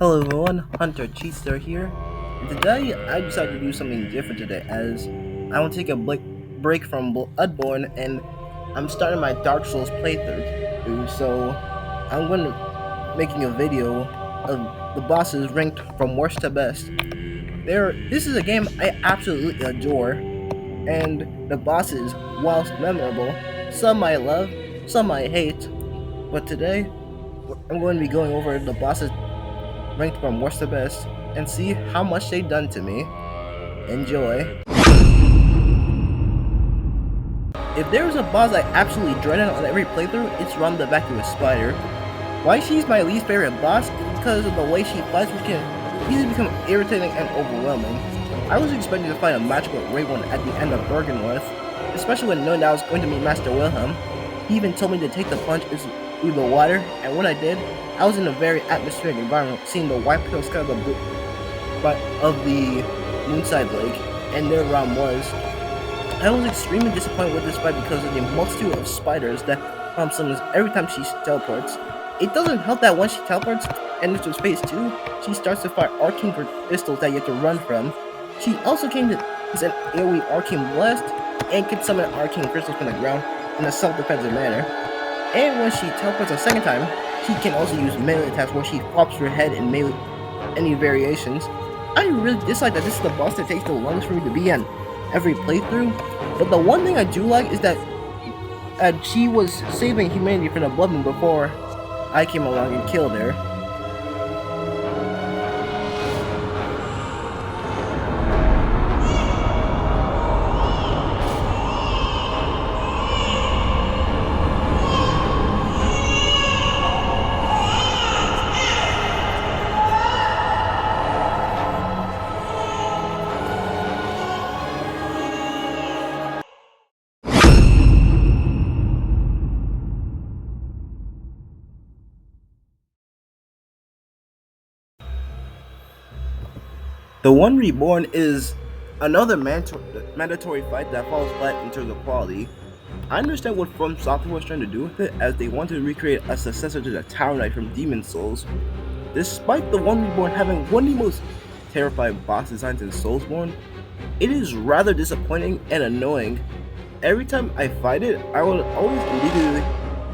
Hello everyone, Hunter-Chidster here, and today I decided to do something different today as I want to take a break from Bloodborne and I'm starting my Dark Souls playthrough, so I'm going to making a video of the bosses ranked from worst to best. This is a game I absolutely adore, and the bosses, whilst memorable, some I love, some I hate, but today I'm going to be going over the bosses ranked from worst to best, and see how much they've done to me. Enjoy. If there was a boss I absolutely dreaded on every playthrough, it's Rum the Vacuous Spider. Why she's my least favorite boss is because of the way she fights, which can easily become irritating and overwhelming. I was expecting to find a magical great one at the end of Bergenworth, especially when knowing that I was going to meet Master Wilhelm. He even told me to take the plunge through the water, and when I did, I was in a very atmospheric environment, seeing the white pale sky of the Moonside Lake, and there Ram was. I was extremely disappointed with this fight because of the multitude of spiders that summons every time she teleports. It doesn't help that once she teleports and enters phase 2, she starts to fire arcane crystals that you have to run from. She also can use an AoE arcane blast and can summon arcane crystals from the ground in a self-defensive manner. And when she teleports a second time, she can also use melee attacks where she flops her head in melee any variations. I really dislike that this is the boss that takes the longest for me to be on every playthrough, but the one thing I do like is that she was saving humanity from the Bloodborne before I came along and killed her. The One Reborn is another mandatory fight that falls flat in terms of quality. I understand what From Software was trying to do with it, as they wanted to recreate a successor to the Tower Knight from Demon Souls. Despite the One Reborn having one of the most terrifying boss designs in Soulsborne, it is rather disappointing and annoying. Every time I fight it, I will always immediately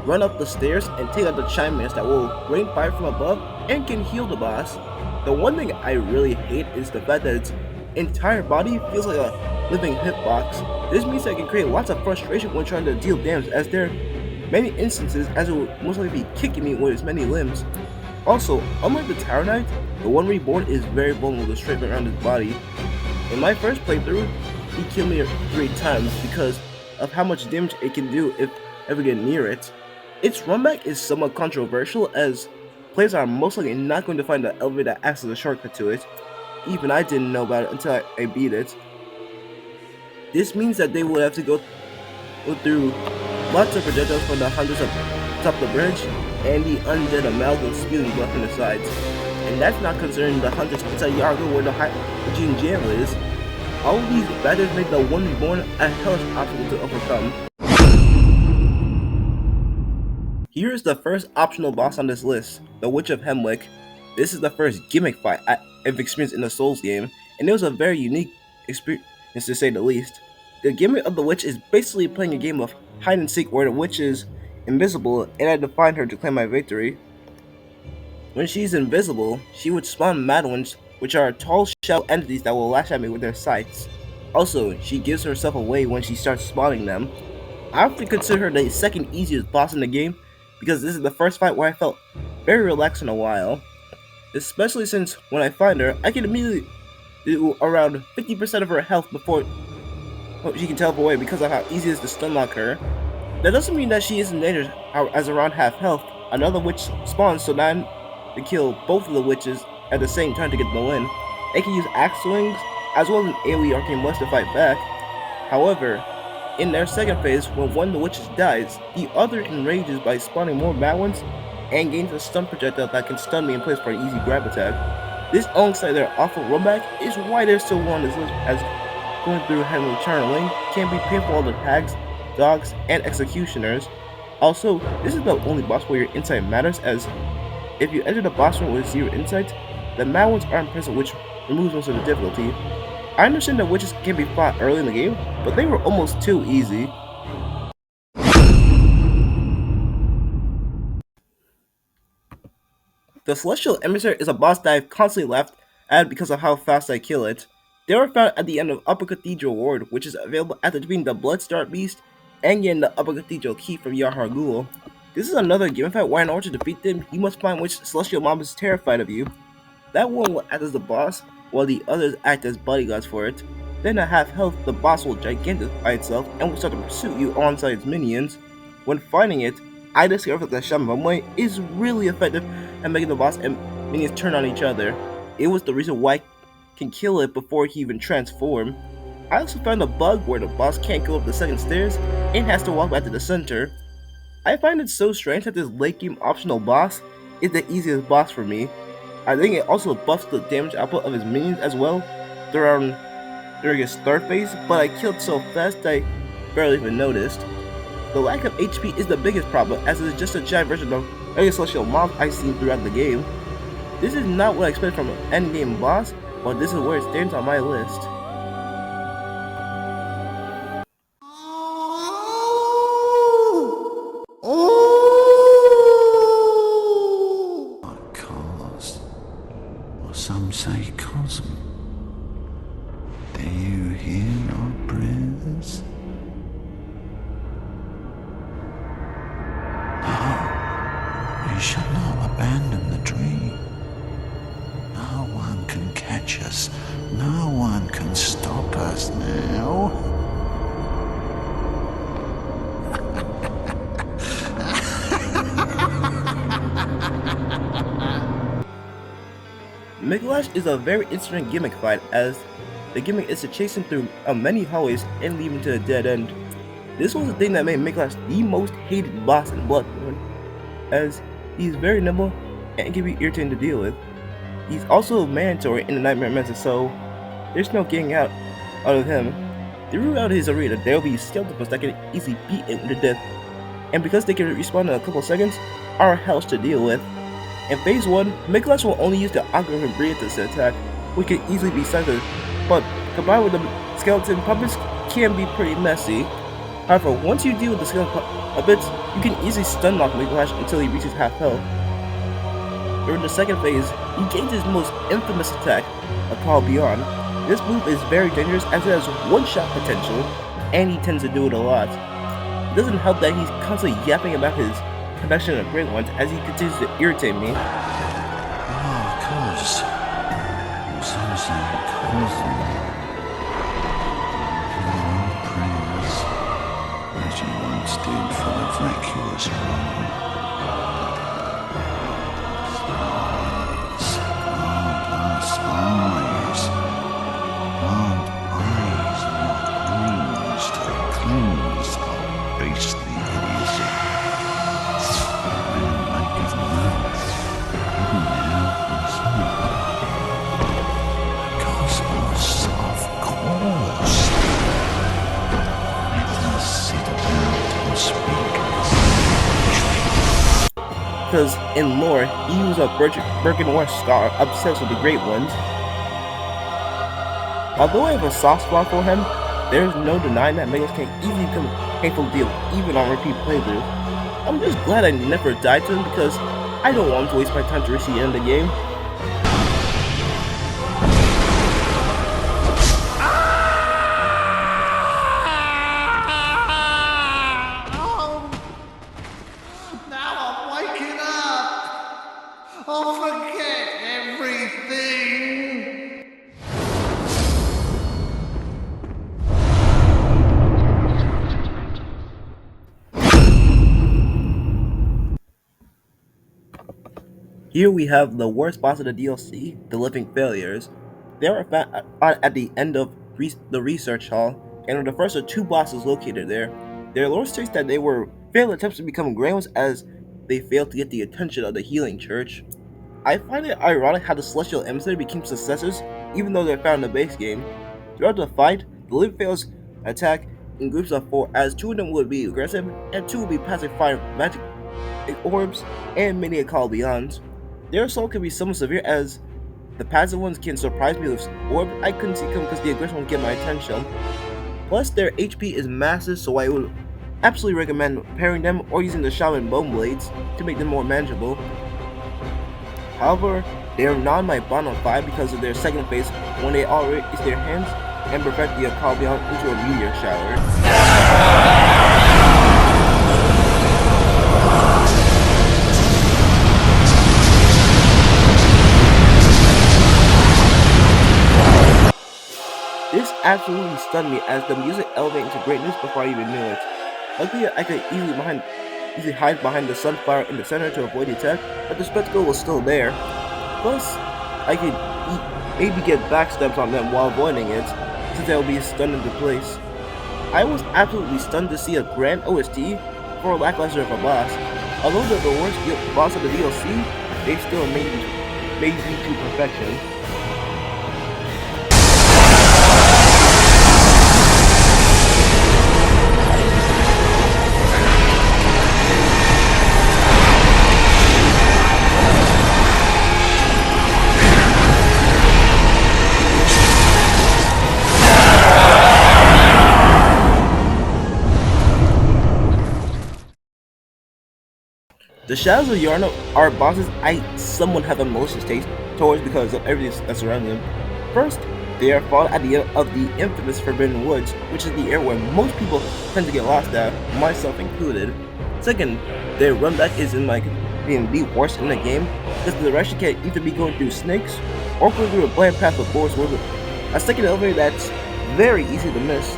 run up the stairs and take out the chimeras that will rain fire from above and can heal the boss. The one thing I really hate is the fact that its entire body feels like a living hitbox. This means I can create lots of frustration when trying to deal damage, as there are many instances as it will most likely be kicking me with its many limbs. Also, unlike the Tower Knight, the One Reborn is very vulnerable to straight around his body. In my first playthrough, he killed me 3 times because of how much damage it can do if ever get near it. Its runback is somewhat controversial, as players are most likely not going to find the elevator that acts as a shortcut to it. Even I didn't know about it until I beat it. This means that they will have to go through lots of projectiles from the hunters up top of the bridge and the undead amalgam spewing blood from the sides. And that's not considering the hunters inside Yargo where the hygiene jail is. All of these battles make the One Reborn a hellish obstacle to overcome. Here is the first optional boss on this list, the Witch of Hemwick. This is the first gimmick fight I've experienced in a Souls game, and it was a very unique experience to say the least. The gimmick of the witch is basically playing a game of hide and seek where the witch is invisible and I define her to claim my victory. When she's invisible, she would spawn Madwins, which are tall shell entities that will lash at me with their scythes. Also, she gives herself away when she starts spawning them. I often consider her the second easiest boss in the game, because this is the first fight where I felt very relaxed in a while. Especially since when I find her, I can immediately do around 50% of her health before she can teleport away because of how easy it is to stunlock her. That doesn't mean that she isn't dangerous, as around half health, another witch spawns, so now to kill both of the witches at the same time to get the win. They can use axe swings as well as an AoE arcane blast to fight back. However, in their second phase, when one of the witches dies, the other enrages by spawning more bad ones and gains a stun projectile that can stun me in place for an easy grab attack. This alongside their awful rollback is why they're still on this list, as going through heavily channeling can be painful for the hags, dogs, and executioners. Also, this is the only boss where your insight matters, as If you enter the boss room with 0 insight, the mad ones aren't present, which removes most of the difficulty. I understand that witches can be fought early in the game, but they were almost too easy. The Celestial Emissary is a boss that I've constantly laughed at because of how fast I kill it. They are found at the end of Upper Cathedral Ward, which is available after defeating the Bloodstar Beast and getting the Upper Cathedral Key from Yahar Ghul. This is another game fight where in order to defeat them, you must find which Celestial Mob is terrified of you. That one will act as the boss, while the others act as bodyguards for it. Then at half health, the boss will gigantify itself and will start to pursue you alongside its minions. When fighting it, I discovered that Shaman is really effective at making the boss and minions turn on each other. It was the reason why I can kill it before he even transform. I also found a bug where the boss can't go up the second stairs and has to walk back to the center. I find it so strange that this late game optional boss is the easiest boss for me. I think it also buffs the damage output of his minions as well during his start phase, but I killed so fast that I barely even noticed. The lack of HP is the biggest problem, as it is just a giant version of every celestial mob I've seen throughout the game. This is not what I expect from an endgame boss, but this is where it stands on my list. Cause, or some say cosm. Do you hear our prayers? No, we shall not abandon the dream. No one can catch us. No one can stop us now. Micolash is a very interesting gimmick fight, as the gimmick is to chase him through many hallways and leave him to a dead end. This was the thing that made Micolash the most hated boss in Bloodborne, as he's very nimble and can be irritating to deal with. He's also mandatory in the Nightmare Method, so there's no getting out of him. Throughout his arena, there will be skeletons that can easily beat him to death, and because they can respawn in a couple seconds, are hells to deal with. In phase 1, Micolash will only use the algorithm Brilliantus attack, which can easily be censored, but combined with the skeleton puppets can be pretty messy. However, once you deal with the skeleton puppets, you can easily stun lock Micolash until he reaches half health. During the second phase, he gains his most infamous attack, a Call Beyond. This move is very dangerous as it has one-shot potential, and he tends to do it a lot. It doesn't help that he's constantly yapping about his connection of Great Ones as he continues to irritate me. Cause. Some say cosm. Our prayers, as you once did for the vacuous one. Eyes, grant eyes, not eyes to cleanse our beastly idiocy. And maketh mouth, hidden now and small. Cosmos, of course. Let us sit about and speak Because in lore, he was a Birkenwar scholar obsessed with the Great Ones. Although I have a soft spot for him, there is no denying that Micolash can easily become a painful to deal with, even on repeat playthroughs. I'm just glad I never died to him because I don't want to waste my time to reach the end of the game. Now I'm waking up! I'll forget everything! Here we have the worst boss of the DLC, the Living Failures. They are found at the end of the research hall, and are the first of two bosses located there. Their lore states that they were failed attempts to become Grey Ones as they failed to get the attention of the Healing Church. I find it ironic how the Celestial Emissary became successors even though they're found in the base game. Throughout the fight, the Living Failures attack in groups of 4, as 2 of them would be aggressive and 2 would be passive fire magic orbs and many Call Beyonds. Their assault can be somewhat severe as the passive ones can surprise me with orbs I couldn't see coming because the aggressive ones get my attention. Plus, their HP is massive, so I would absolutely recommend pairing them or using the Shaman Bone Blades to make them more manageable. However, they are not my bottom 5 because of their second phase when they all raise their hands and prevent the Calbion into a meteor shower. This absolutely stunned me as the music elevated into greatness before I even knew it. Luckily, I could easily hide behind the sunflower in the center to avoid the attack, but the spectacle was still there. Plus, I could maybe get backstabs on them while avoiding it, since they'll be stunned into place. I was absolutely stunned to see a grand OST for a lackluster of a boss. Although they're the worst boss of the DLC, they still made me to perfection. The Shadows of Yarno are bosses I somewhat have a malicious taste towards because of everything that surrounds them. First, they are fought at the end of the infamous Forbidden Woods, which is the area where most people tend to get lost at, myself included. Second, their run back is in my opinion the worst in the game, because the direction can either be going through snakes or going through a bland path of boars with a second elevator that's very easy to miss.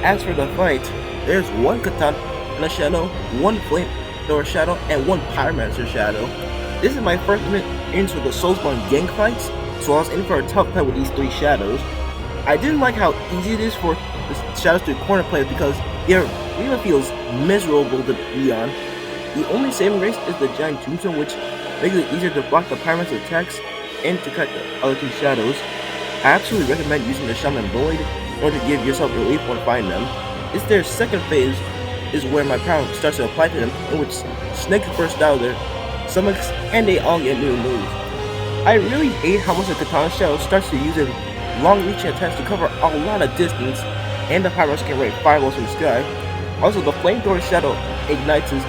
As for the fight, there's one katana and a shadow, one flamethrower shadow, and one pyromancer shadow. This is my first into the Soulspawn gang fights, so I was in for a tough fight with these three shadows. I didn't like how easy it is for the shadows to corner players because their arena feels miserable to be on. The only saving grace is the giant tombstone, which makes it easier to block the pyromancer attacks and to cut the other two shadows. I absolutely recommend using the Shaman Void in order to give yourself relief when fighting them. It's their second phase is where my power starts to apply to them, in which snakes burst out of their stomachs and they all get new moves. I really hate how much the katana shadow starts to use long reaching attacks to cover a lot of distance, and the pyros can rain fireballs from the sky. Also, the flamethrower shadow ignites his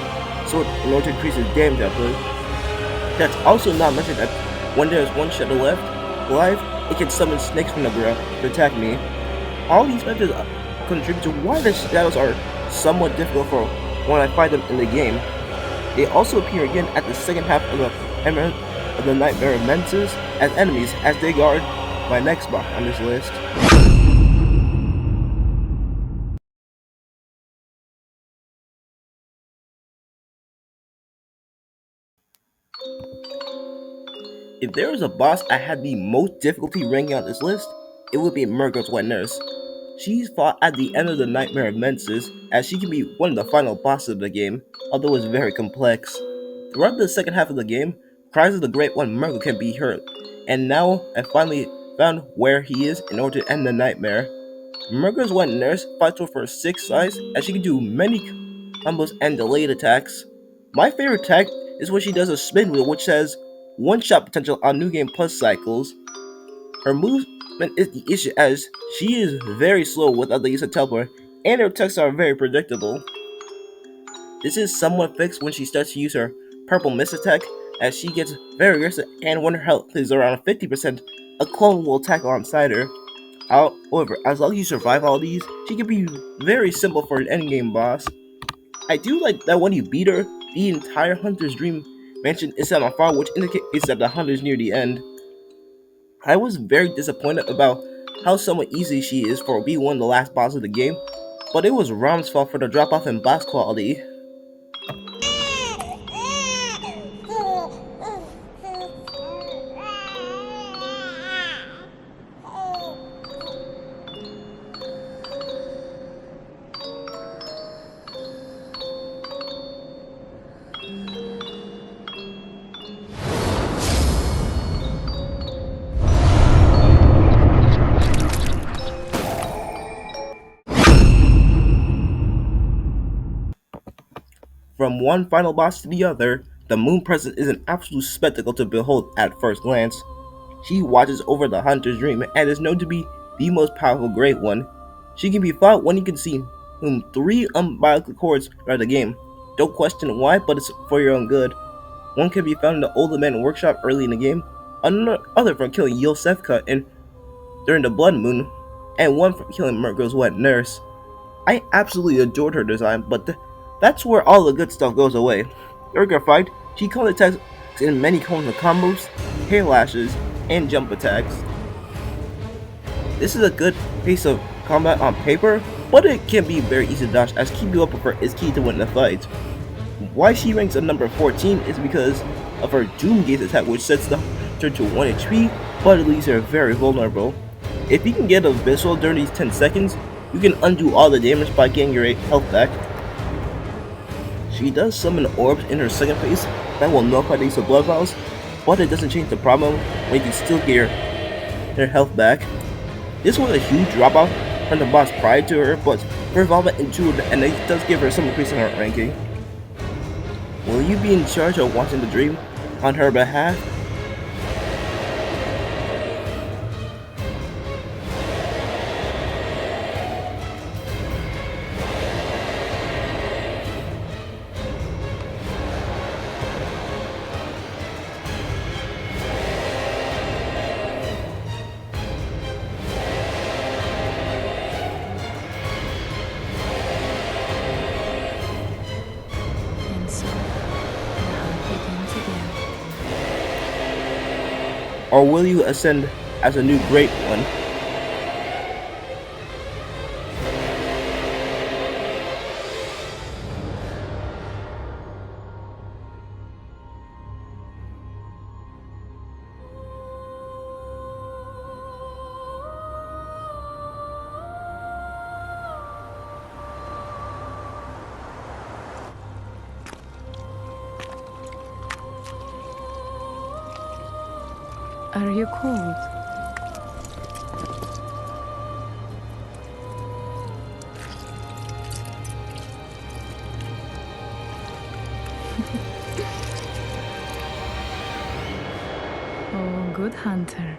sword in order to increase his damage output. That's also not mentioned that when there's one shadow left alive, it can summon snakes from the ground to attack me. All these methods contribute to why the shadows are somewhat difficult for when I fight them in the game. They also appear again at the second half of the Nightmare of Menses as enemies as they guard my next boss on this list. If there was a boss I had the most difficulty ranking on this list, it would be Murgo's Wet Nurse. She's fought at the end of the Nightmare of Menses, as she can be one of the final bosses of the game, although it's very complex. Throughout the second half of the game, cries of the Great One Murgo can be heard, and now I finally found where he is in order to end the nightmare. Murgo's Wet Nurse fights with her 6 size, as she can do many combos and delayed attacks. My favorite attack is when she does a spin wheel, which has one-shot potential on New Game Plus cycles. Her movement is the issue as she is very slow without the use of teleport, and her attacks are very predictable. This is somewhat fixed when she starts to use her purple mist attack, as she gets very aggressive, and when her health is around 50%, a clone will attack alongside her. However, as long as you survive all these, she can be very simple for an endgame boss. I do like that when you beat her, the entire Hunter's Dream Mansion is set on fire, which indicates that the hunt is near the end. I was very disappointed about how somewhat easy she is for being one of the last bosses of the game, but it was Rom's fault for the drop off in boss quality. From one final boss to the other, The moon presence is an absolute spectacle to behold at first glance. She watches over the hunter's dream and is known to be the most powerful Great One. She can be fought when you can see whom 3 umbilical cords throughout the game. Don't question why, but it's for your own good. One can be found in the Older Man workshop early in the game, another from killing Yosefka during the Blood Moon, and one from killing Murgo's wet nurse. I absolutely adored her design, but that's where all the good stuff goes away. During her fight, she counter attacks in many counter combos, hair lashes, and jump attacks. This is a good piece of combat on paper, but it can be very easy to dodge as keeping up with her is key to win the fight. Why she ranks at number 14 is because of her Doom Gaze attack, which sets the hunter to 1 HP, but it leaves her very vulnerable. If you can get a visual during these 10 seconds, you can undo all the damage by getting your health back. She does summon orbs in her second phase that will nullify the use of blood vials, but it doesn't change the problem when you can still get your health back. This was a huge drop off from the boss prior to her, but her involvement into it and it does give her some increase in her ranking. Will you be in charge of watching the dream on her behalf? And so, now it begins again. Or will you ascend as a new Great One? Are you cold? Oh, good hunter.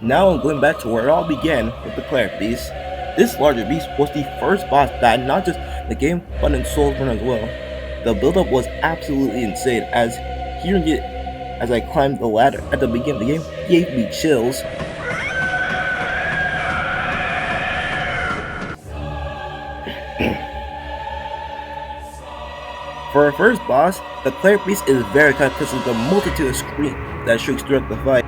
Now I'm going back to where it all began with the Cleric Beast. This larger beast was the first boss that not just in the game but in Soulsborne as well. The build-up was absolutely insane as hearing it as I climbed the ladder at the beginning of the game gave me chills. For our first boss, the Cleric Beast is very tough because of the multitude of screams that shrieks throughout the fight.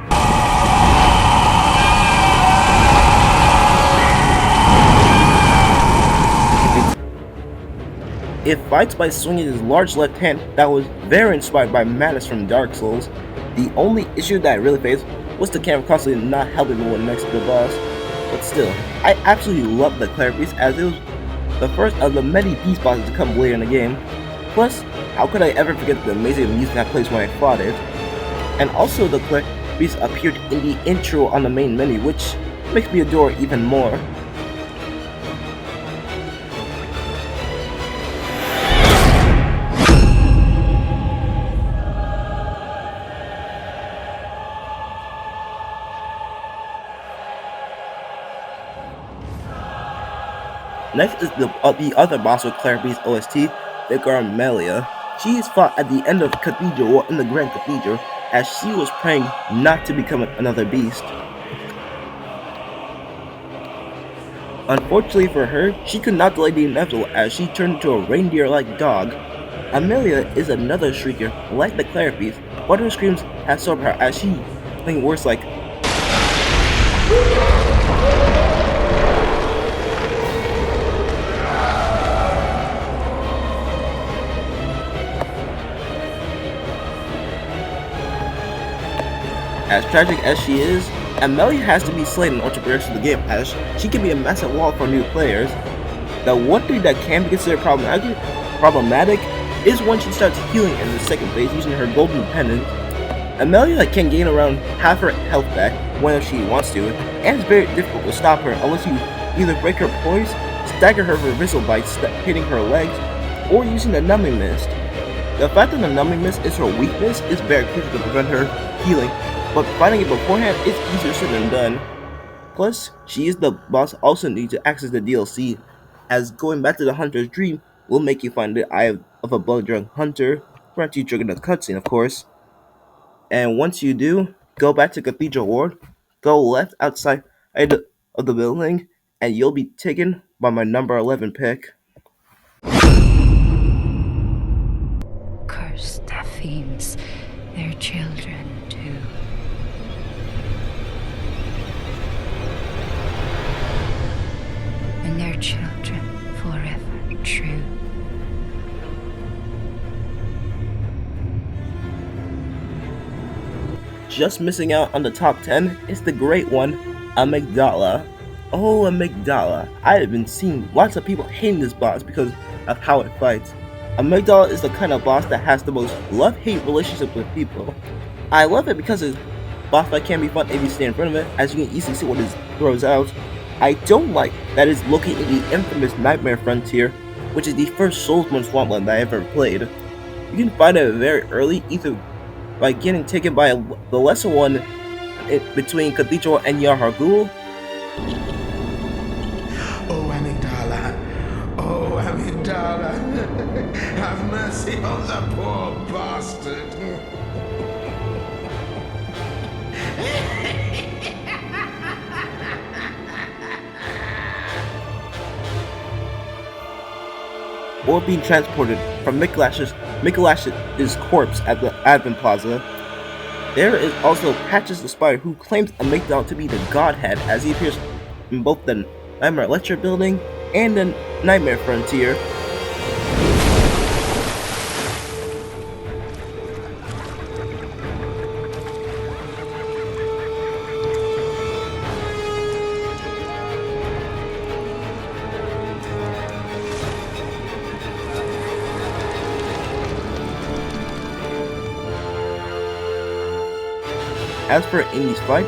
It fights by swinging his large left hand that was very inspired by Manus from Dark Souls. The only issue that I really faced was the camera constantly not helping me when next to the boss. But still, I absolutely love the Cleric Beast as it was the first of the many beast bosses to come later in the game. Plus, how could I ever forget the amazing music that plays when I fought it? And also the Cleric Beast appeared in the intro on the main menu, which makes me adore it even more. Next is the other boss with Cleric Beast OST, the Garmelia. She is fought at the end of Cathedral or in the Grand Cathedral as she was praying not to become another beast. Unfortunately for her, she could not delay the inevitable as she turned into a reindeer-like dog. Amelia is another shrieker like the Cleric Beast, but her screams have sword power as she playing worse like As tragic as she is, Amelia has to be slain in order to progress through the game as she can be a massive wall for new players. The one thing that can be considered problematic is when she starts healing in the second phase using her golden pendant. Amelia can gain around half her health back whenever she wants to, and it's very difficult to stop her unless you either break her poise, stagger her reversal by hitting her legs, or using the numbing mist. The fact that the numbing mist is her weakness is very crucial to prevent her healing, but finding it beforehand is easier said than done. Plus, she is the boss also need to access the DLC, as going back to the Hunter's dream will make you find the Eye of a Blood Drunk Hunter, grant you trigger the cutscene of course. And once you do, go back to Cathedral Ward, go left outside of the building, and you'll be taken by my number 11 pick. Curse the fiends, their children too. And their children forever true. Just missing out on the top 10 is the great one, Amygdala. Oh, Amygdala. I have been seeing lots of people hating this boss because of how it fights. Amygdala is the kind of boss that has the most love-hate relationship with people. I love it because his boss fight can be fun if you stay in front of it, as you can easily see what it throws out. I don't like that it's located in the infamous Nightmare Frontier, which is the first Soulsborne swampland that I ever played. You can find it very early, either by getting taken by the lesser one between Cathedral and Yarhargul. Oh, Amygdala! Oh, Amygdala! Have mercy on the poor bastard! Or being transported from Mikolash's corpse at the Advent Plaza. There is also Patches the Spider, who claims Amygdala to be the Godhead, as he appears in both the Nightmare Lecture Building and the Nightmare Frontier. As for Amy's fight,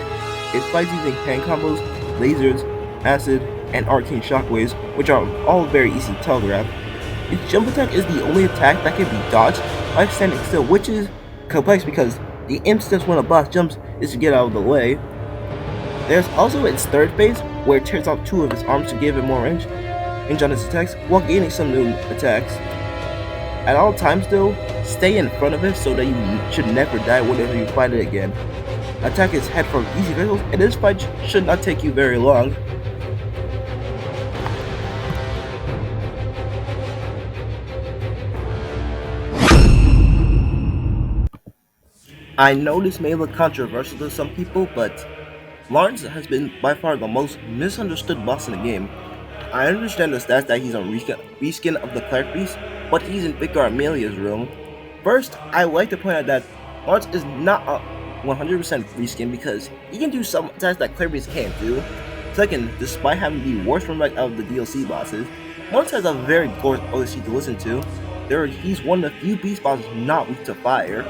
it fights using hand combos, lasers, acid, and arcane shockwaves, which are all very easy to telegraph. Its jump attack is the only attack that can be dodged by standing still, which is complex because the aim steps when a boss jumps is to get out of the way. There's also its third phase, where it tears off two of its arms to give it more range on its attacks, while gaining some new attacks. At all times though, stay in front of it so that you should never die whenever you fight it again. Attack its head from easy vehicles, and this fight should not take you very long. I know this may look controversial to some people, but Lawrence has been by far the most misunderstood boss in the game. I understand the stats that he's on reskin of the Cleric Beast, but he's in Vicar Amelia's room. First, I would like to point out that Lawrence is not a 100% reskin because he can do some attacks that Cleric Beast can't do. Second, despite having the worst run rate out of the DLC bosses, Lawrence has a very glorious OST to listen to. He's one of the few beast bosses not weak to fire.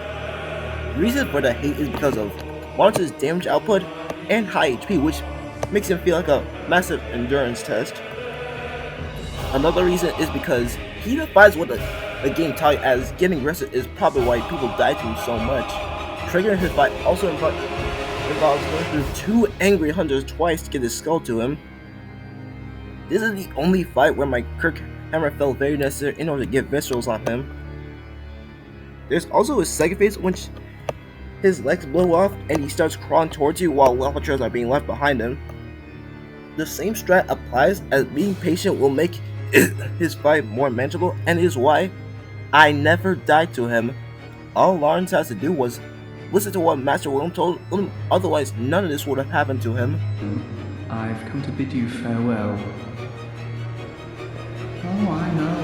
The reason for the hate is because of Lawrence's damage output and high HP, which makes him feel like a massive endurance test. Another reason is because he defies what the game taught you, as getting rested is probably why people die to him so much. Triggering his fight also involves going through two angry hunters twice to get his skull to him. This is the only fight where my Kirk Hammer felt very necessary in order to get viscerals on him. There's also his second phase, which his legs blow off and he starts crawling towards you while lava trails are being left behind him. The same strat applies, as being patient will make his fight more manageable, and is why I never died to him. All Lawrence has to do was listen to what Master William told him, otherwise none of this would have happened to him. I've come to bid you farewell. Oh, I know.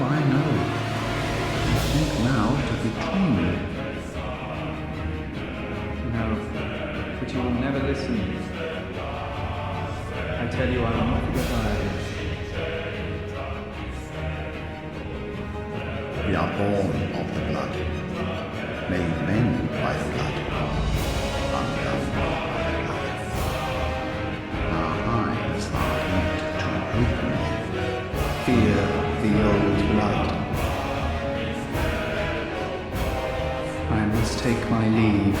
You think now to betray me. No, but you will never listen. I tell you, I will not desire this. We are born of the blood, made men by the blood. fear the old blood. I must take my leave.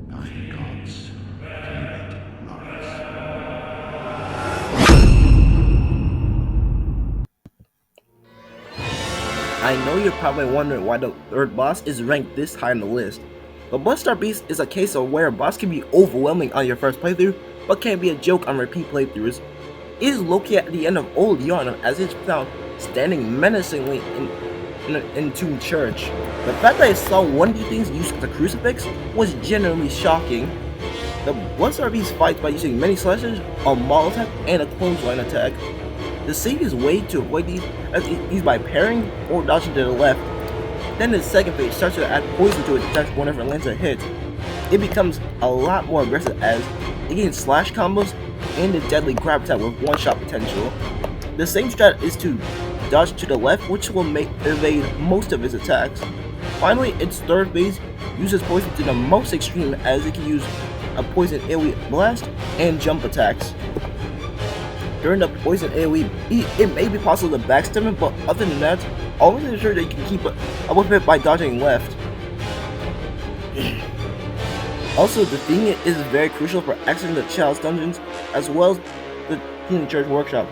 By gods, David Morris. I know you're probably wondering why the third boss is ranked this high on the list. The Bloodstar Beast is a case of where a boss can be overwhelming on your first playthrough, but can be a joke on repeat playthroughs. It is located at the end of Old Yarnum as it's found standing menacingly in an entombed church. The fact that I saw one of these things used as a crucifix was genuinely shocking. The Bloodstar Beast fights by using many slashes, a maul attack, and a clothesline attack. The safest way to avoid these is by parrying or dodging to the left. Then the second phase starts to add poison to its attack whenever it lands a hit. It becomes a lot more aggressive as it gains slash combos and a deadly grab attack with one-shot potential. The same strat is to dodge to the left, which will evade most of its attacks. Finally, its third phase uses poison to the most extreme as it can use a poison AoE blast and jump attacks. During the poison AoE, it may be possible to backstab it, but other than that, always ensure that you can keep up with it by dodging left. Also, defeating it is very crucial for accessing the chalice dungeons, as well as the Healing Church Workshop,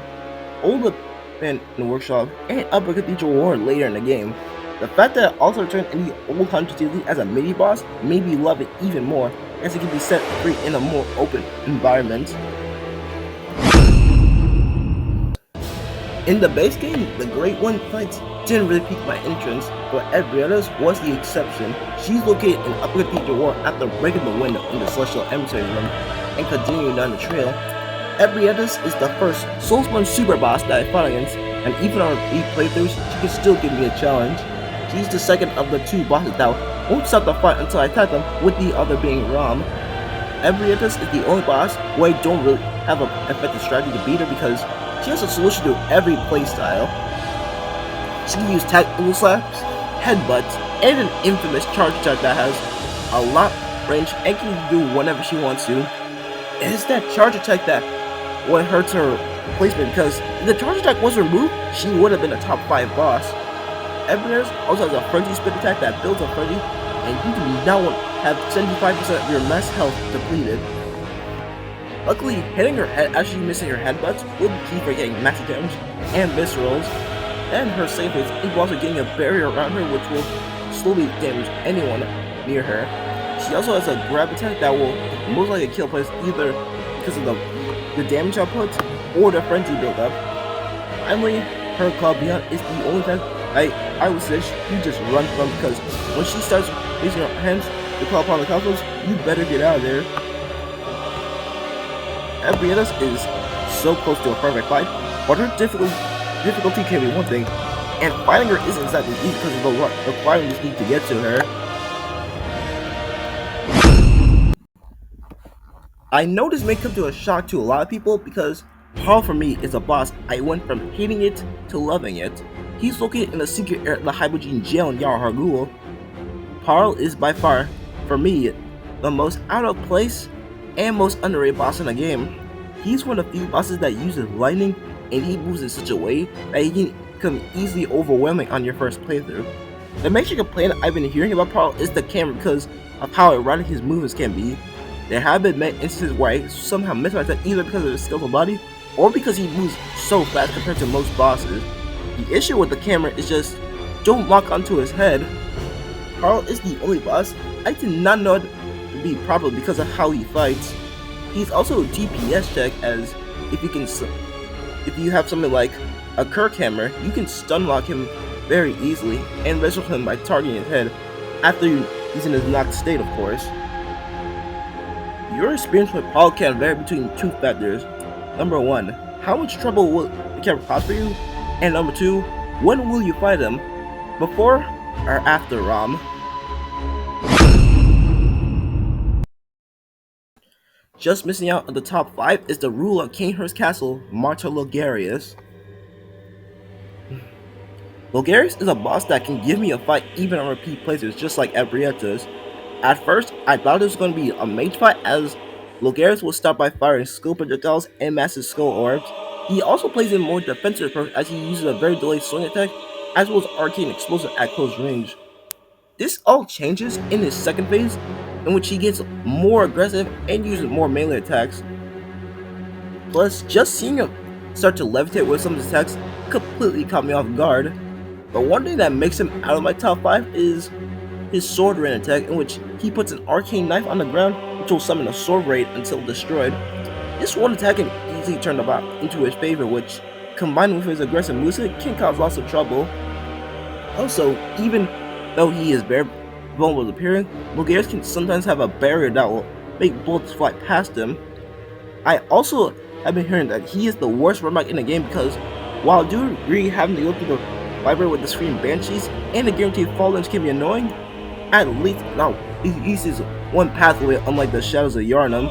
Old Abandoned Workshop, and Upper Cathedral War later in the game. The fact that it also returned in the Old Hunter-Chidster as a mini-boss made me love it even more, as it can be set free in a more open environment. In the base game, the Great One fights didn't really pique my interest, but Ebrietas was the exception. She's located in Upper Cathedral War after breaking the window in the Celestial Emissary Room and continuing down the trail. Ebrietas is the first Soulspawn super boss that I fought against, and even on repeat playthroughs, she can still give me a challenge. She's the second of the two bosses that won't stop the fight until I attack them, with the other being Rom. Ebrietas is the only boss where I don't really have an effective strategy to beat her because she has a solution to every playstyle. She can use tactical slaps, headbutts, and an infamous charge attack that has a lot of range and can do whatever she wants to. It is that charge attack that what hurts her placement, because if the charge attack was removed, she would have been a top 5 boss. Ebrietas also has a frenzy spit attack that builds a frenzy, and you can now have 75% of your max health depleted. Luckily, hitting her head as she's missing her headbutts will be key for getting max damage and viscerals, and her safe is also getting a barrier around her which will slowly damage anyone near her. She also has a grab attack that will most likely kill players either because of the damage output or the frenzy buildup. Finally, her Cloud Beyond is the only attack I would suggest you just run from, because when she starts raising her hands to call upon the cosmos, you better get out of there. Ebrietas is so close to a perfect fight, but her difficulty can be one thing, and fighting her isn't exactly easy because of the requirements you need to get to her. I know this may come to a shock to a lot of people because Paul for me is a boss I went from hating it to loving it. He's located in a secret area of the Hybogene jail in Yar Hargul. Parl is by far, for me, the most out of place and most underrated boss in the game. He's one of the few bosses that uses lightning, and he moves in such a way that he can become easily overwhelming on your first playthrough. The major complaint I've been hearing about Parl is the camera because of how erratic his movements can be. There have been many instances where I somehow missed my attack either because of his skeletal body or because he moves so fast compared to most bosses. The issue with the camera is just don't lock onto his head. Parl is the only boss I did not know to be proper because of how he fights. He's also a DPS check, as if you have something like a Kirk hammer, you can stun lock him very easily and wrestle him by targeting his head after he's in his knocked state, of course. Your experience with Parl can vary between two factors. Number 1, how much trouble will the camera cause for you? And number 2, when will you fight him? Before or after Rom? Just missing out on the top 5 is the ruler of Kanehurst Castle, Marta Logarius. Bulgarius is a boss that can give me a fight even on repeat playthroughs, just like Ebrietta's. At first, I thought it was going to be a mage fight, as Bulgarius will start by firing skill projectiles and massive skull orbs. He also plays a more defensive approach, as he uses a very delayed swing attack, as well as arcane explosive at close range. This all changes in his second phase, in which he gets more aggressive and uses more melee attacks. Plus, just seeing him start to levitate with some of his attacks completely caught me off guard. But one thing that makes him out of my top 5 is his sword rain attack, in which he puts an arcane knife on the ground, which will summon a sword rain until destroyed. This one attack can easily turn the bot into his favor, which, combined with his aggressive moveset, can cause lots of trouble. Also, even though he is very vulnerable to parrying, Bulgarius can sometimes have a barrier that will make bullets fly past him. I also have been hearing that he is the worst runback in the game, because while I do agree having to go through the library with the screen banshees and the guaranteed fall limbs can be annoying, at least now he uses one pathway, unlike the Shadows of Yharnam.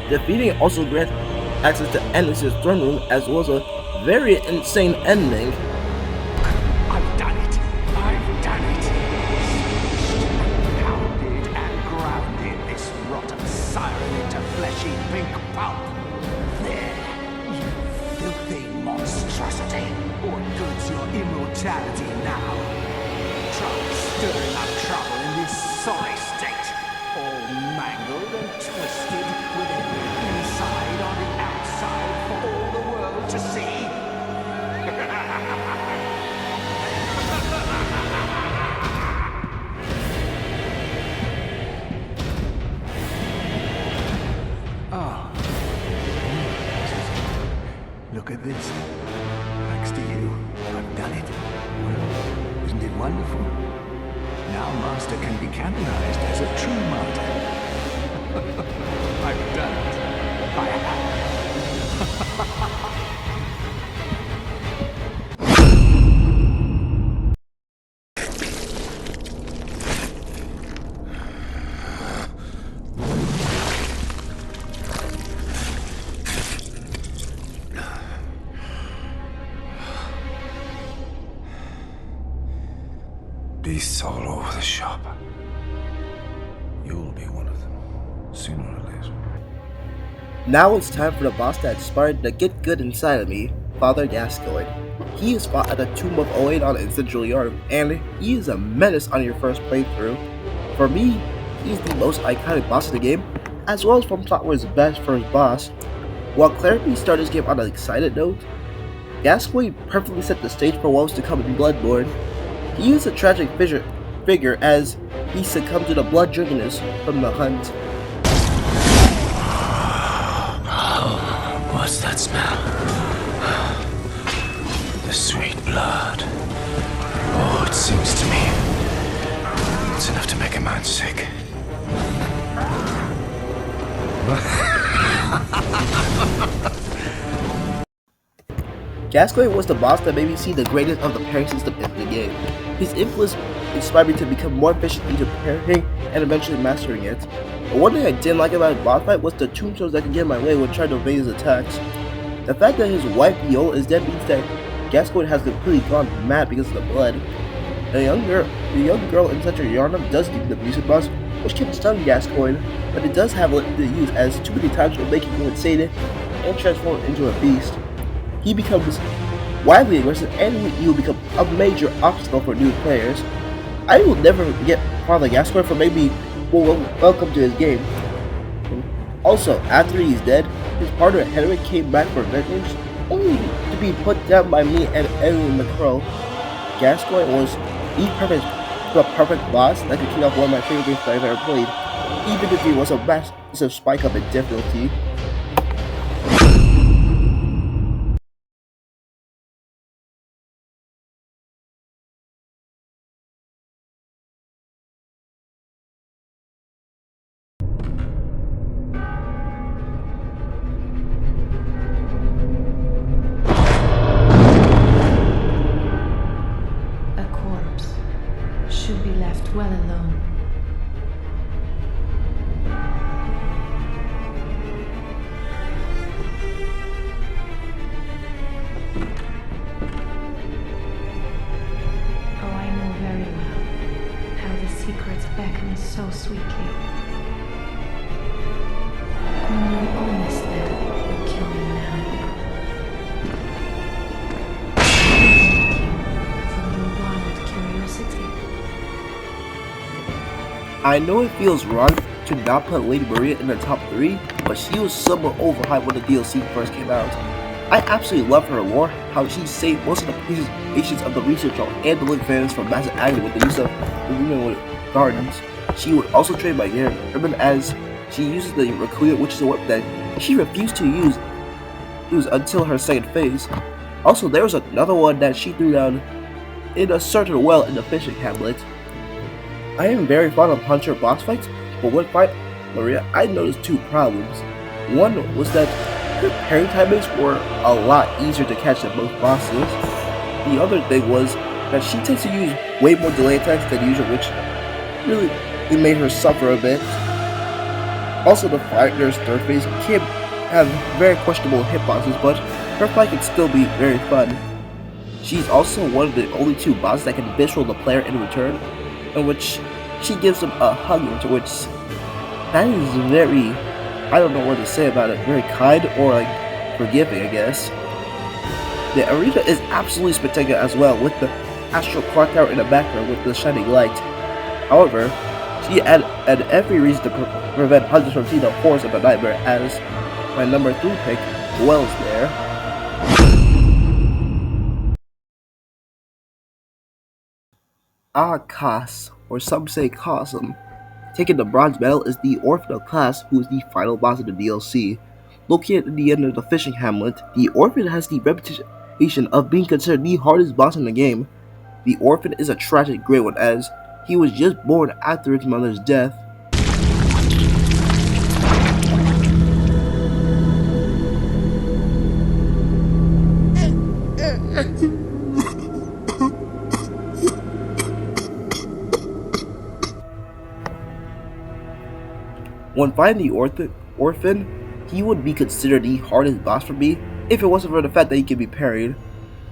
Defeating also grants access to Endless's throne room, as well as a very insane ending. I've done it! I've done it! Pounded and grounded this rotten siren into fleshy pink pulp. There, you filthy monstrosity! What good's your immortality now? Try stirring up trouble in this sorry state, all mangled and twisted, with every inside on the outside for all the world to see. Oh. Look at this. Thanks to you, I've done it. Well, isn't it wonderful? Now Master can be canonized as a true martyr. I've done it. I have. Beasts all over the shop. You'll be one of them, sooner or later. Now it's time for the boss that inspired the get good inside of me, Father Gascoigne. He is fought at the Tomb of Owain on Ancestral Yharnam, and he is a menace on your first playthrough. For me, he's the most iconic boss in the game, as well as from Plotware's best first boss. While Clarity started this game on an excited note, Gascoigne perfectly set the stage for what was to come in Bloodborne. He is a tragic figure as he succumbed to the blood drunkenness from the hunt. What's that smell? The sweet blood. Oh, it seems to me it's enough to make a man sick. Gascoigne was the boss that made me see the greatness of the parrying system in the game. His influence inspired me to become more efficient into parrying and eventually mastering it. But one thing I didn't like about his boss fight was the tombstones that could get in my way when trying to evade his attacks. The fact that his wife Viola is dead means that Gascoigne has completely gone mad because of the blood. The young girl in Hunter-Chidster Yharnam does give the music boss, which can stun Gascoigne, but it does have limit to use, as too many times will make him go insane and transform into a beast. He becomes wildly aggressive, and he will become a major obstacle for new players. I will never forget Father Gascoigne for making me welcome to his game. Also, after he's dead, his partner Henrik came back for vengeance, only to be put down by me and Emily McCurl. Gascoigne was the perfect boss that could kick off one of my favorite games that I've ever played, even if he was a massive spike up in difficulty. Should be left well alone. I know it feels wrong to not put Lady Maria in the top 3, but she was somewhat overhyped when the DLC first came out. I absolutely love her lore, how she saved most of the patience of the researcher and the Link fans from massive agony with the use of the Luminous Gardens. She would also train by German as she uses the Requiem, which is a weapon that she refused to use until her second phase. Also, there was another one that she threw down in a certain well in the fishing hamlet. I am very fond of Hunter boss fights, but when fighting Maria, I noticed 2 problems. One was that her parry timings were a lot easier to catch than most bosses. The other thing was that she tends to use way more delay attacks than usual, which really made her suffer a bit. Also, the fighter's third phase can have very questionable hitboxes, but her fight can still be very fun. She's also one of the only 2 bosses that can visceral the player in return, in which she gives them a hug, to which that is very, I don't know what to say about it, very kind or like forgiving, I guess. The arena is absolutely spectacular as well, with the astral clock tower in the background with the shining light. However, she had every reason to prevent hunters from seeing the horrors of the nightmare, as my number 3 pick dwells there. Kas, or some say Cosm, taking the bronze medal, is the Orphan of Class, who is the final boss of the DLC. Located at the end of the fishing hamlet, the Orphan has the reputation of being considered the hardest boss in the game. The Orphan is a tragic great one, as he was just born after his mother's death. When fighting the Orphan, he would be considered the hardest boss for me if it wasn't for the fact that he can be parried.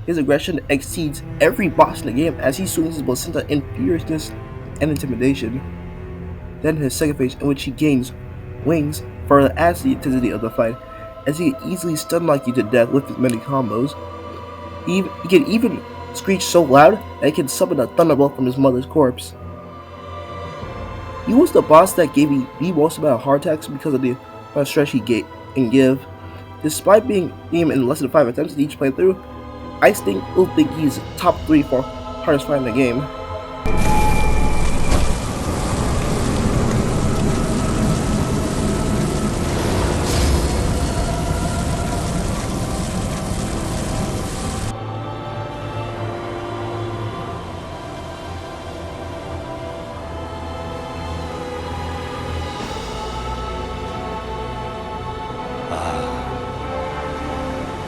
His aggression exceeds every boss in the game, as he swings his placenta in furiousness and intimidation. Then his second phase, in which he gains wings, further adds to the intensity of the fight, as he can easily stun lock you to death with his many combos. He can even screech so loud that he can summon a thunderbolt from his mother's corpse. He was the boss that gave me the most amount of heart attacks because of the amount of stress he can give. Despite being him in less than 5 attempts in each playthrough, I still think he's top 3 for hardest fight in the game.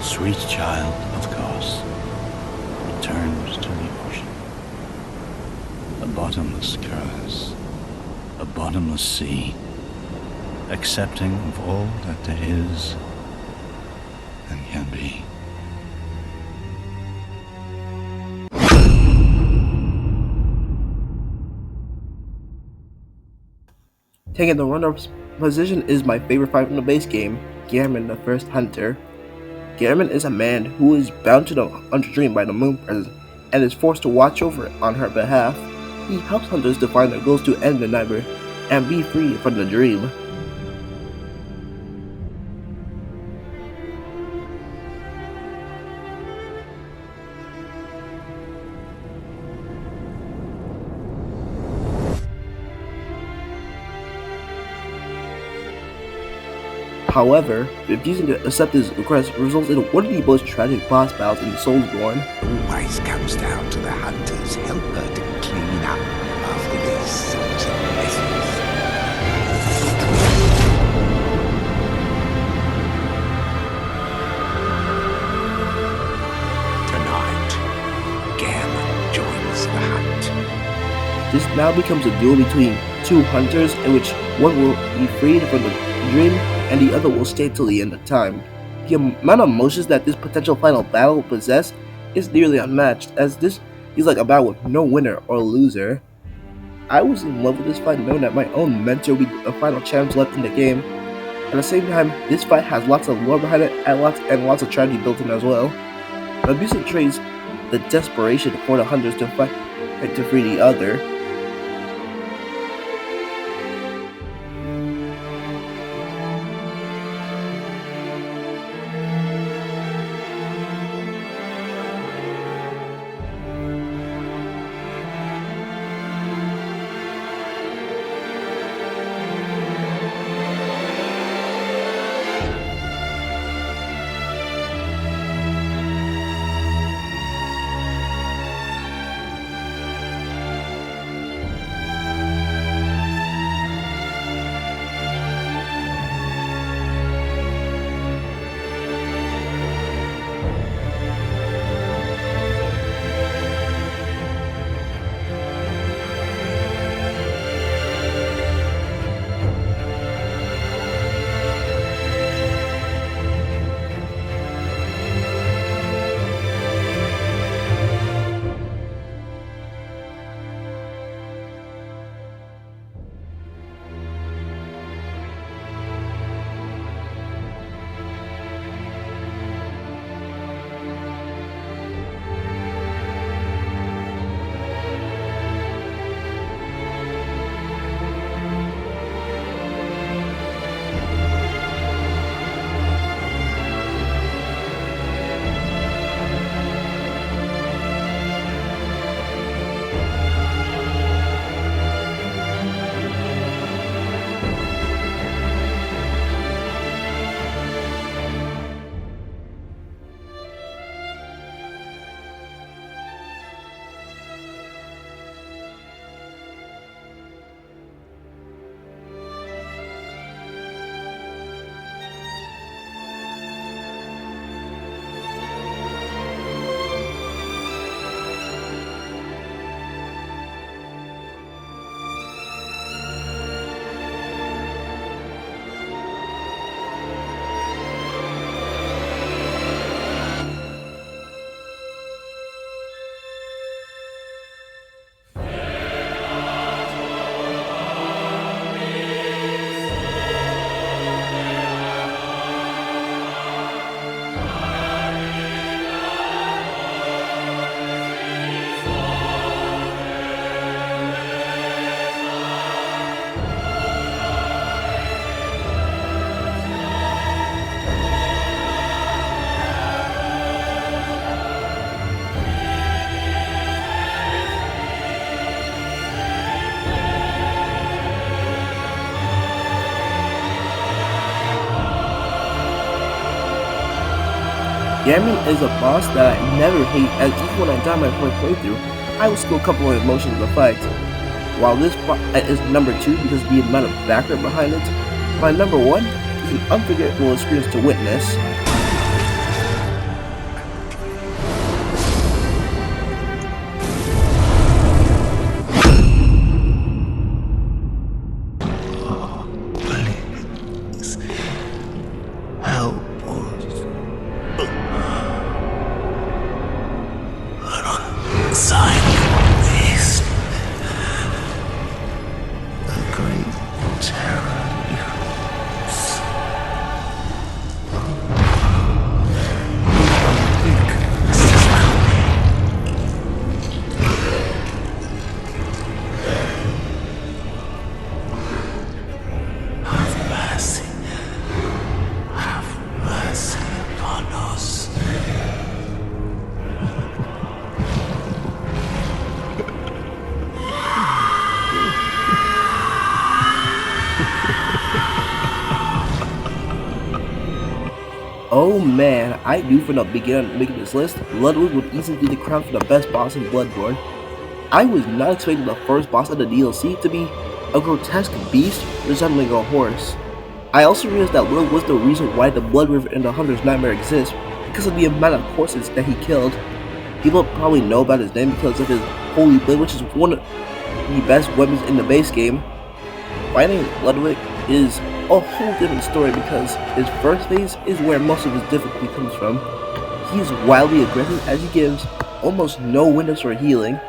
Sweet child of Kos returns to the ocean. A bottomless curse, a bottomless sea, accepting of all that there is and can be. Taking the runner-up position is my favorite fight from the base game, Gehrman the First Hunter. Gehrman is a man who is bound to the Hunter Dream by the Moon Presence and is forced to watch over it on her behalf. He helps hunters define their goals to end the nightmare and be free from the dream. However, refusing to accept his request results in one of the most tragic boss battles in Soulsborne. Always comes down to the hunter's helper to clean up after these sorts of messes. Tonight, Gammon joins the hunt. This now becomes a duel between 2 hunters, in which one will be freed from the dream and the other will stay till the end of time. The amount of emotions that this potential final battle will possess is nearly unmatched, as this is like a battle with no winner or loser. I was in love with this fight, knowing that my own mentor will be the final champs left in the game. At the same time, this fight has lots of lore behind it and lots of tragedy built in as well. The music portrays the desperation for the hunters to fight and to free the other. Gammon is a boss that I never hate, as even when I died my first playthrough, I was still a couple of emotions in the fight. While this is number 2 because of the amount of background behind it, my number 1 is an unforgettable experience to witness. Oh man, I knew from the beginning of making this list, Ludwig would easily be the crown for the best boss in Bloodborne. I was not expecting the first boss of the DLC to be a grotesque beast resembling a horse. I also realized that Ludwig was the reason why the Blood River in the Hunter's Nightmare exists, because of the amount of horses that he killed. People probably know about his name because of his Holy Blade, which is one of the best weapons in the base game. Fighting Ludwig is a whole different story because his first phase is where most of his difficulty comes from. He is wildly aggressive as he gives almost no windows for healing.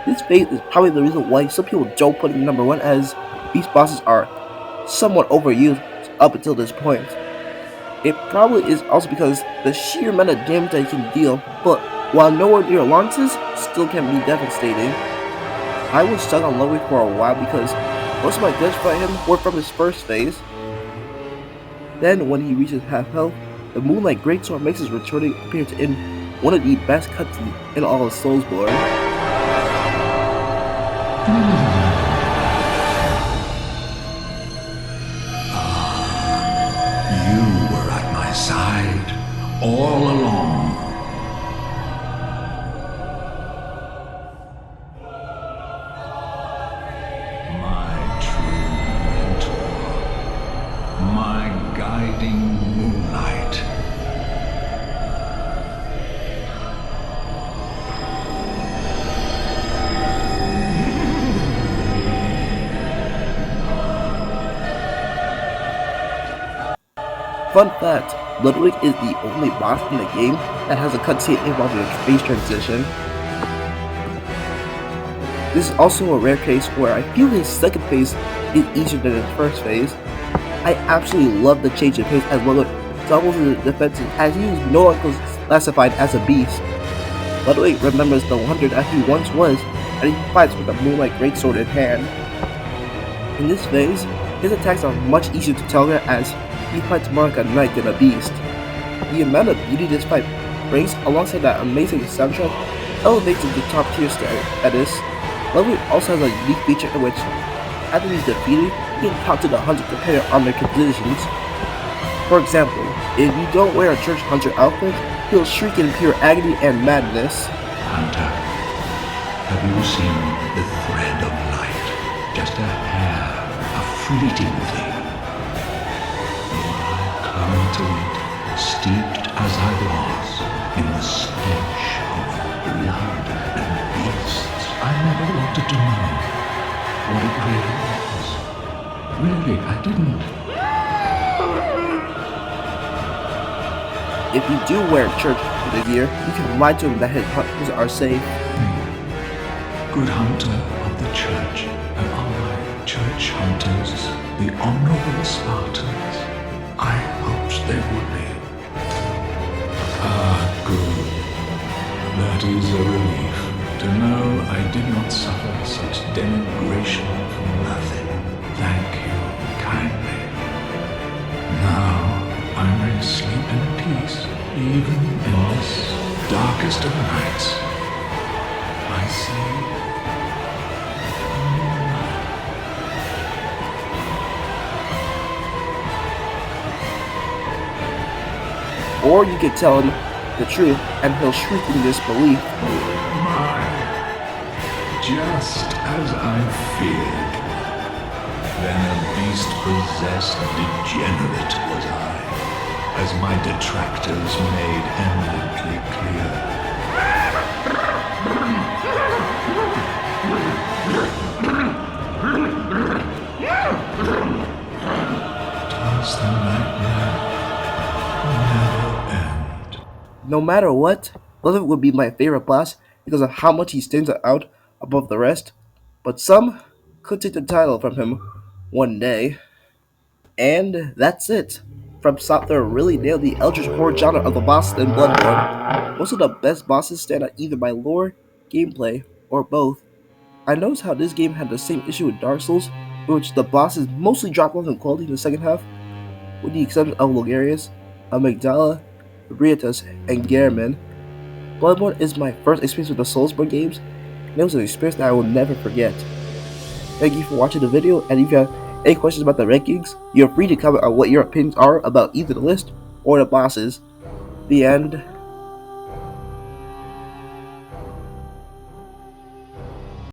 This phase is probably the reason why some people don't put him number 1, as these bosses are somewhat overused up until this point. It probably is also because the sheer amount of damage that he can deal, but while nowhere near Lance's, still can be devastating. I was stuck on Ludwig for a while because most of my deaths for him were from his first phase. Then, when he reaches half health, the Moonlight Greatsword makes his returning appearance in one of the best cutscenes in all of Soulsborne. You were at my side all along. My true mentor. My guiding moonlight. Fun fact, Ludwig is the only boss in the game that has a cutscene involving a phase transition. This is also a rare case where I feel his second phase is easier than his first phase. I absolutely love the change in pace as Ludwig doubles his defenses as he is no longer classified as a beast. Ludwig remembers the hunter that he once was, and he fights with a Moonlight Greatsword in hand. In this phase, his attacks are much easier to target as he fights more like a knight than a beast. The amount of beauty this fight brings alongside that amazing soundtrack elevates it to top tier status. Ludwig also has a unique feature in which, after he's defeated, he can talk to the hunter companion on their conditions. For example, if you don't wear a church hunter outfit, he'll shriek in pure agony and madness. Hunter, have you seen the thread of light? Just a hair, a fleeting thing. I clung to it, steeped as I was in the stench of blood and beasts. I never wanted to know what it really was. Really, I didn't. If you do wear church hunter gear, you can lie to him that his hunters are safe. Good hunter of the church, and all my church hunters, the honorable Spartans, I hoped they would be. Ah, good. That is a relief to know I did not suffer such denigration for nothing. Thank you kindly. Now I may sleep in peace, even in this darkest of nights. I see the moonlight. Or you could tell him the truth, and he'll shriek in disbelief. My, just as I feared. Then a beast-possessed degenerate was I, as my detractors made eminently clear. Does the nightmare never end? No matter what, Bloodborne would be my favorite boss because of how much he stands out above the rest, but some could take the title from him one day. And that's it. From Software really nailed the eldritch horror genre of the bosses in Bloodborne. Most of the best bosses stand out either by lore, gameplay, or both. I noticed how this game had the same issue with Dark Souls, in which the bosses mostly drop off in quality in the second half, with the exception of Logarius, Amygdala, Briatus, and Gehrman. Bloodborne is my first experience with the Soulsborne games, and it was an experience that I will never forget. Thank you for watching the video, and if you have any questions about the rankings, you're free to comment on what your opinions are about either the list or the bosses. The end.